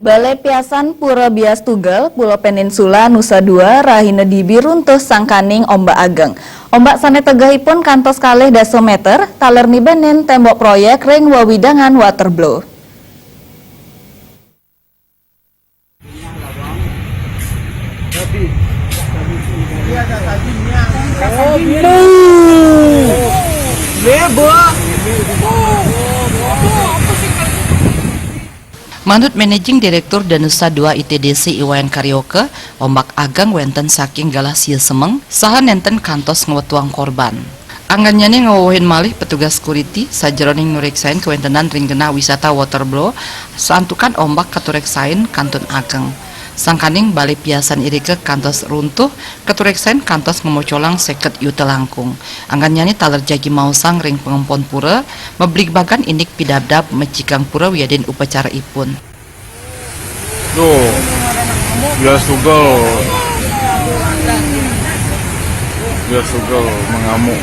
Balai Piasan Pura Bias Tugel, Pulau Peninsula, Nusa Dua, rahina dibi runtuh sangkaning ombak ageng. Ombak sane tegahipun kantos kalih dasa meter, taler mibenin tembok proyek ring wawidangan waterblow. Manut Managing Direktur Danusa 2 ITDC Iwayan Karyoke, ombak ageng wenten saking galah sia semeng, saha nenten kantos ngwetuang korban. Anggannyane ngawohin malih petugas security sajeroning nureksain kewentenan ringgena wisata waterblow, saantukan ombak katureksain kantun ageng. Sangkaning Balai Piasan irike kantos runtuh, katureksain kantos memocolang 50 yuta langkung. Anggannyane taler jagi mausang ring pengempon pura, meblik bagan inik pidabdab mecikang pura wiadin upacara ipun. Duh, biar sugel mengamuk.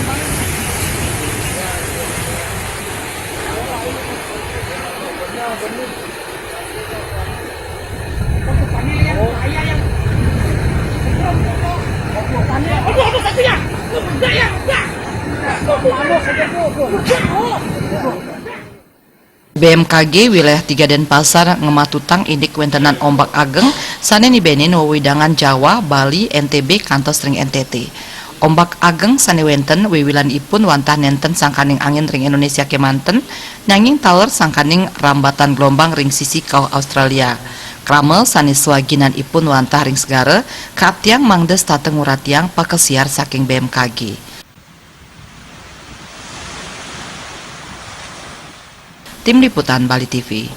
BMKG wilayah 3 Denpasar ngematutang indik wentenan ombak ageng sane nibenin wawidangan Jawa, Bali, NTB kantos ring NTT. Ombak ageng sane wenten wiwilan ipun wantah nenten sangkaning angin ring Indonesia kemanten, nanging taler sangkaning rambatan gelombang ring sisi kau Australia. Kramel sane swaginan ipun wantah ring segara, kaaptiang mangdes tateng uratiang pakesiar saking BMKG. Tim Liputan Bali TV.